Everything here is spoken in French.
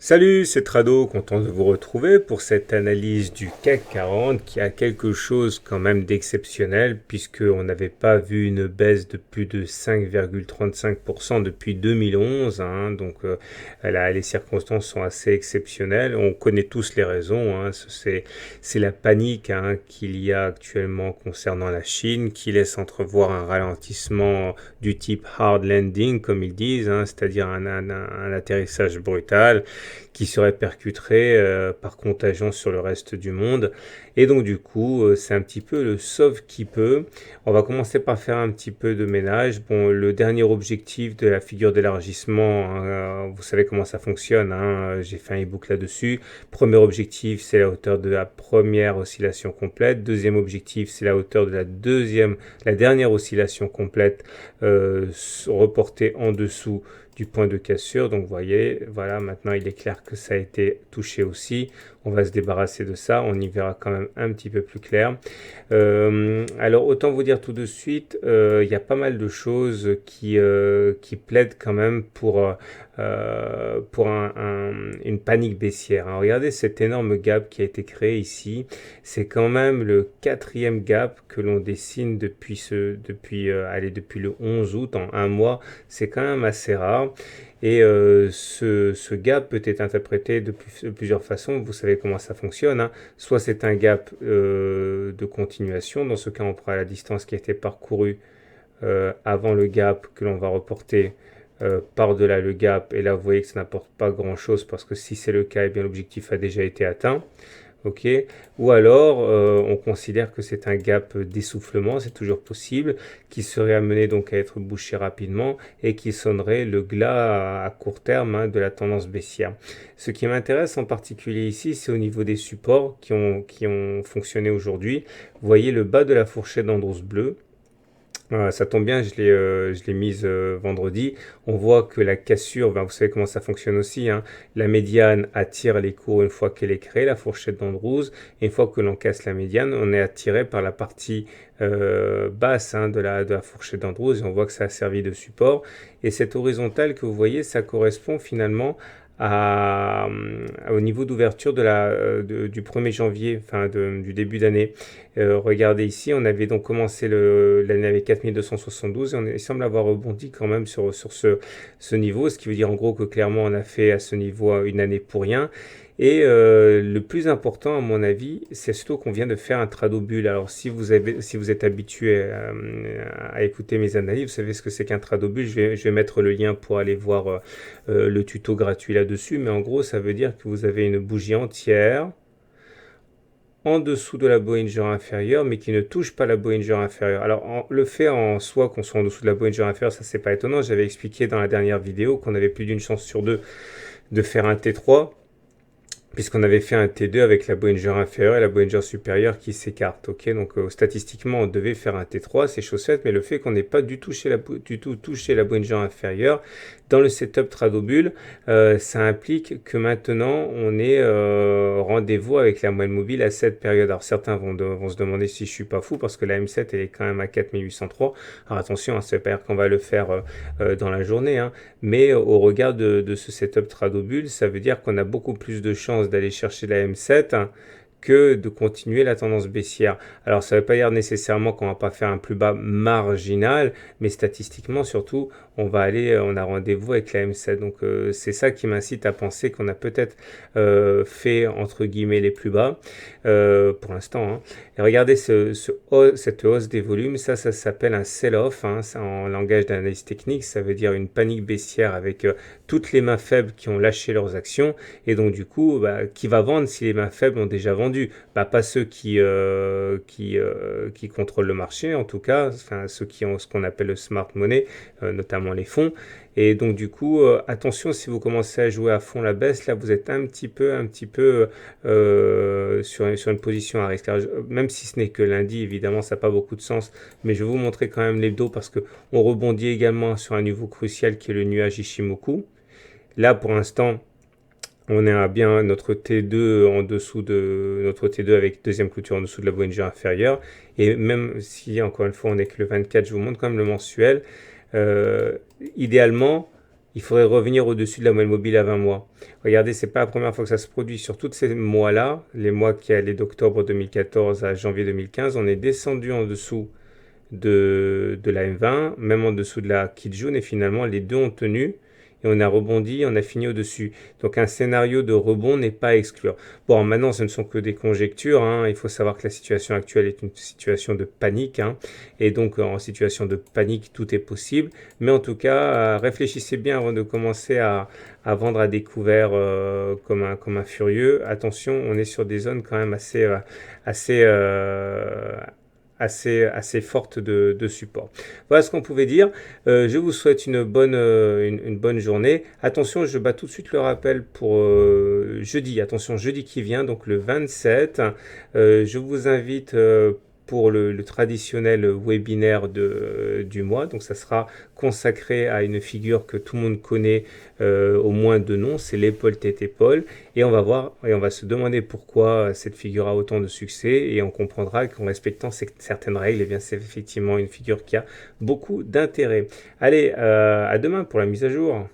Salut, c'est Trado, content de vous retrouver pour cette analyse du CAC 40 qui a quelque chose quand même d'exceptionnel puisqu'on n'avait pas vu une baisse de plus de 5,35% depuis 2011. Là, les circonstances sont assez exceptionnelles. On connaît tous les raisons. C'est la panique qu'il y a actuellement concernant la Chine qui laisse entrevoir un ralentissement du type hard landing, comme ils disent, c'est-à-dire un atterrissage brutal qui se répercuterait par contagion sur le reste du monde. Et donc du coup, c'est un petit peu le sauve qui peut. On va commencer par faire un petit peu de ménage. Bon, le dernier objectif de la figure d'élargissement, vous savez comment ça fonctionne, j'ai fait un e-book là-dessus. Premier objectif, c'est la hauteur de la première oscillation complète. Deuxième objectif, c'est la hauteur de la dernière oscillation complète reportée en dessous du point de cassure. Donc vous voyez, voilà, maintenant il est clair que ça a été touché aussi. On va se débarrasser de ça, on y verra quand même un petit peu plus clair. Alors autant vous dire tout de suite, il y a pas mal de choses qui plaident quand même pour une panique baissière. Alors, regardez cet énorme gap qui a été créé ici. C'est quand même le quatrième gap que l'on dessine depuis le 11 août, en un mois. C'est quand même assez rare. Et ce gap peut être interprété de plusieurs façons. Vous savez comment ça fonctionne. Soit c'est un gap de continuation. Dans ce cas, on prend la distance qui a été parcourue avant le gap que l'on va reporter par-delà le gap. Et là, vous voyez que ça n'apporte pas grand-chose parce que si c'est le cas, eh bien l'objectif a déjà été atteint. Ok. Ou alors, on considère que c'est un gap d'essoufflement, c'est toujours possible, qui serait amené donc à être bouché rapidement et qui sonnerait le glas à court terme de la tendance baissière. Ce qui m'intéresse en particulier ici, c'est au niveau des supports qui ont fonctionné aujourd'hui. Vous voyez le bas de la fourchette d'Andros bleu. Ça tombe bien, je l'ai mise vendredi. On voit que la cassure, vous savez comment ça fonctionne aussi. La médiane attire les cours une fois qu'elle est créée, la fourchette d'Andrews. Et une fois que l'on casse la médiane, on est attiré par la partie basse de la fourchette d'Andrews. Et on voit que ça a servi de support. Et cette horizontale que vous voyez, ça correspond finalement au niveau d'ouverture du 1er janvier, du début d'année. Regardez ici, on avait donc commencé l'année avec 4272 et il semble avoir rebondi quand même sur ce niveau, ce qui veut dire en gros que clairement on a fait à ce niveau une année pour rien. Et le plus important, à mon avis, c'est surtout qu'on vient de faire un trado bulle. Alors, si vous êtes habitué à écouter mes analyses, vous savez ce que c'est qu'un trado bulle. Je vais mettre le lien pour aller voir le tuto gratuit là-dessus. Mais en gros, ça veut dire que vous avez une bougie entière en dessous de la Bollinger inférieure, mais qui ne touche pas la Bollinger inférieure. Alors, le fait en soi qu'on soit en dessous de la Bollinger inférieure, ça, c'est pas étonnant. J'avais expliqué dans la dernière vidéo qu'on avait plus d'une chance sur deux de faire un T3. Puisqu'on avait fait un T2 avec la Bollinger inférieure et la Bollinger supérieure qui s'écartent. Ok, donc statistiquement, on devait faire un T3, c'est chose faite, mais le fait qu'on n'ait pas du tout touché la Bollinger inférieure dans le setup Tradobull, ça implique que maintenant, on est rendez-vous avec la moyenne mobile à cette période. Alors certains vont se demander si je suis pas fou, parce que la M7, elle est quand même à 4803. Alors attention, ça ne veut pas dire qu'on va le faire dans la journée, mais au regard de ce setup Tradobull, ça veut dire qu'on a beaucoup plus de chances d'aller chercher la M7 que de continuer la tendance baissière. Alors ça ne veut pas dire nécessairement qu'on ne va pas faire un plus bas marginal, mais statistiquement surtout, on a rendez-vous avec la M7. Donc c'est ça qui m'incite à penser qu'on a peut-être fait entre guillemets les plus bas pour l'instant. Et regardez cette hausse des volumes, ça s'appelle un sell-off. En langage d'analyse technique, ça veut dire une panique baissière avec toutes les mains faibles qui ont lâché leurs actions. Et donc du coup, qui va vendre si les mains faibles ont déjà vendu? Pas ceux qui contrôlent le marché, en tout cas, ceux qui ont ce qu'on appelle le smart money, notamment les fonds. Et donc du coup, attention, si vous commencez à jouer à fond la baisse, là vous êtes un petit peu sur une position à risque. Alors, même si ce n'est que lundi, évidemment, ça n'a pas beaucoup de sens, mais je vais vous montrer quand même l'hebdo parce qu'on rebondit également sur un niveau crucial qui est le nuage Ishimoku. Là, pour l'instant, on est à bien notre T2 en dessous de notre T2 avec deuxième clôture en dessous de la Bollinger inférieure. Et même si, encore une fois, on n'est que le 24, je vous montre quand même le mensuel. Idéalement, il faudrait revenir au-dessus de la moyenne mobile à 20 mois. Regardez, c'est pas la première fois que ça se produit. Sur tous ces mois-là, les mois qui allaient d'octobre 2014 à janvier 2015, on est descendu en dessous de la M20, même en dessous de la Kijun, et finalement les deux ont tenu et on a rebondi, on a fini au-dessus. Donc un scénario de rebond n'est pas à exclure. Bon, maintenant ce ne sont que des conjectures, hein. Il faut savoir que la situation actuelle est une situation de panique, hein. Et donc en situation de panique tout est possible, mais en tout cas réfléchissez bien avant de commencer à vendre à découvert comme un furieux. Attention, on est sur des zones quand même assez, assez forte de support. Voilà ce qu'on pouvait dire. Je vous souhaite une bonne journée. Attention, je bats tout de suite le rappel pour jeudi. Attention, jeudi qui vient, donc le 27. Je vous invite pour le traditionnel webinaire du mois. Donc ça sera consacré à une figure que tout le monde connaît au moins de nom, c'est l'épaule tête épaule. Et on va voir et on va se demander pourquoi cette figure a autant de succès et on comprendra qu'en respectant certaines règles, eh bien c'est effectivement une figure qui a beaucoup d'intérêt. Allez, à demain pour la mise à jour.